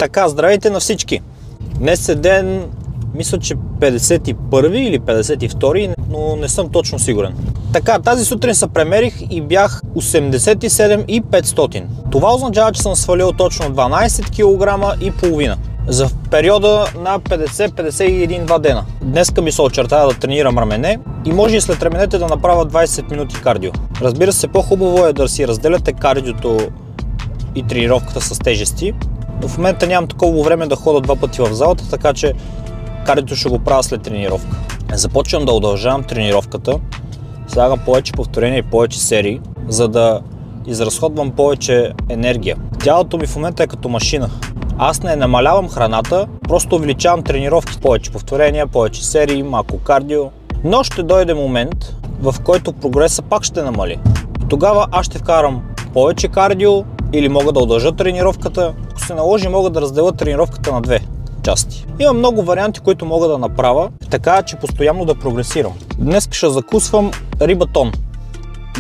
Така, здравейте на всички! Днес е ден, мисля, че 51 или 52, но не съм точно сигурен. Така, тази сутрин се премерих и бях 87,500. Това означава, че съм свалил точно 12 кг и половина за периода на 50-51-2 дена. Днеска ми се очертава да тренирам рамене и може и след раменете да направя 20 минути кардио. Разбира се, по-хубаво е да си разделяте кардиото и тренировката с тежести, но в момента нямам такова време да ходя два пъти в залата, така че кардиото ще го правя след тренировка. Започвам да удължавам тренировката, слагам повече повторения и повече серии, за да изразходвам повече енергия. Тялото ми в момента е като машина. Аз не намалявам храната, просто увеличавам тренировки, повече повторения, повече серии, малко кардио. Но ще дойде момент, в който прогреса пак ще намали. И тогава аз ще вкарам повече кардио или мога да удължа тренировката. Ако се наложи, мога да разделя тренировката на две части. Има много варианти, които мога да направя, така че постоянно да прогресирам. Днес ще закусвам рибатон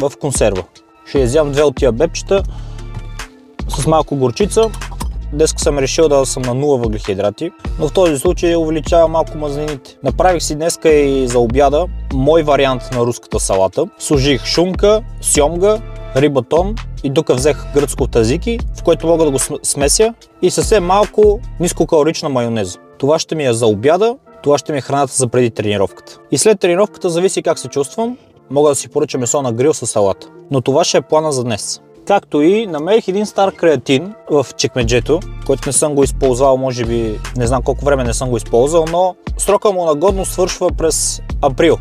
в консерва. Ще изям две от тия бебчета с малко горчица. Днес съм решил да съм на 0 въглехидрати, но в този случай увеличавам малко мазнините. Направих си днеска и за обяда мой вариант на руската салата. Служих шунка, сьомга, рибатон и тук взех гръцко тазики, в което мога да го смеся, и съвсем малко нискокалорична майонеза. Това ще ми е за обяда, това ще ми е храната за преди тренировката. И след тренировката, зависи как се чувствам, мога да си поръча месо на грил с салата. Но това ще е плана за днес. Както и намерих един стар креатин в чекмеджето, който не съм го използвал, може би не знам колко време не съм го използвал, но срока му на годност свършва през април.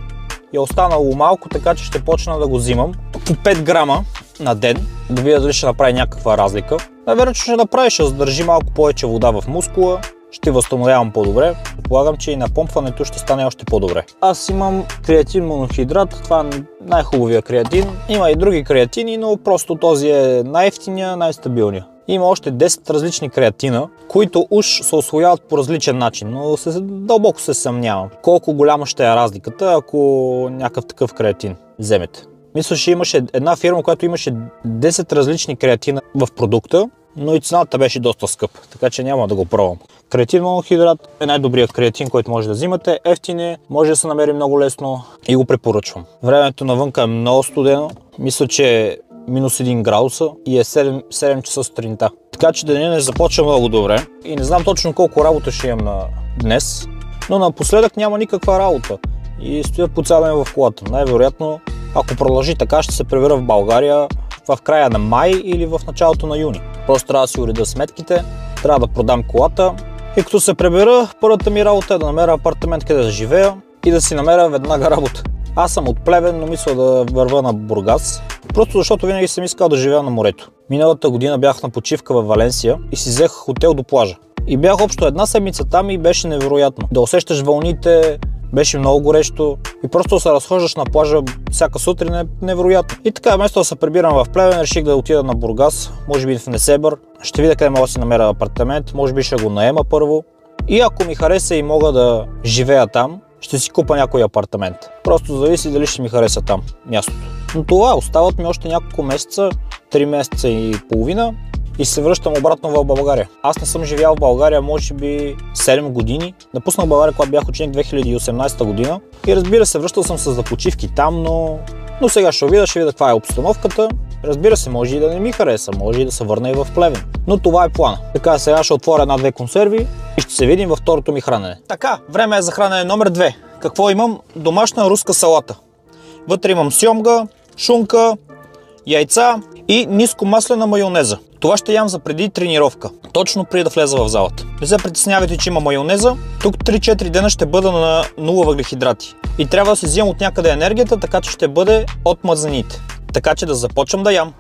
И е останало малко, така че ще почна да го взимам по 5 грама на ден, да видя дали ще направи някаква разлика. Наверно, че ще направи, ще задържи малко повече вода в мускула, ще възстановявам по-добре. Предполагам, че и на помпването ще стане още по-добре. Аз имам креатин монохидрат, това е най-хубавия креатин. Има и други креатини, но просто този е най-евтиния, най-стабилния. Има още 10 различни креатина, които уж се усвояват по различен начин, но дълбоко се съмнявам колко голяма ще е разликата, ако някакъв такъв креатин вземете. Мисля, че имаше една фирма, която имаше 10 различни креатина в продукта, но и цената беше доста скъп, така че няма да го пробвам. Креатин монохидрат е най-добрият креатин, който може да взимате. Ефтин е, може да се намери много лесно и го препоръчвам. Времето навънка е много студено, мисля, че е минус 1 градуса и е 7 часа сутринта. Така че денят не започва много добре и не знам точно колко работа ще имам днес, но напоследък няма никаква работа и стоя по цял ден в колата. Най-вероятно, ако продължи така, ще се прибера в България в края на май или в началото на юни. Просто трябва да си уредя сметките, трябва да продам колата и като се прибера, първата ми работа е да намеря апартамент, къде да живея и да си намеря веднага работа. Аз съм от Плевен, но мисля да вървя на Бургас, просто защото винаги съм искал да живея на морето. Миналата година бях на почивка във Валенсия и си взех хотел до плажа. И бях общо една седмица там и беше невероятно. Да усещаш вълните, беше много горещо и просто се разхождаш на плажа всяка сутрин е невероятно. И така, вместо да се прибирам в Плевен, реших да отида на Бургас, може би в Несебър. Ще видя къде мога да си намеря апартамент, може би ще го наема първо. И ако ми хареса и мога да живея там, ще си купа някой апартамент. Просто зависи дали ще ми хареса там мястото. Но това, остават ми още няколко месеца, 3 месеца и половина и се връщам обратно в България. Аз не съм живял в България може би 7 години. Напуснах България, когато бях ученик 2018 година. И разбира се, връщал съм се за почивки там, но сега ще видя каква е обстановката. Разбира се, може и да не ми хареса, може и да се върна и в Плевен. Но това е плана. Така, сега ще отворя една-две консерви и ще се видим във второто ми хранене. Така, време е за хранене номер 2. Какво имам? Домашна руска салата. Вътре имам сьомга, шунка, яйца и нискомаслена майонеза. Това ще ям за преди тренировка, точно преди да влеза в залата. Не се притеснявайте, че има майонеза. Тук 3-4 дена ще бъда на 0 въглехидрати. И трябва да си взимам от някъде енергията, така че ще бъде от мазнините. Така че да започвам да ям.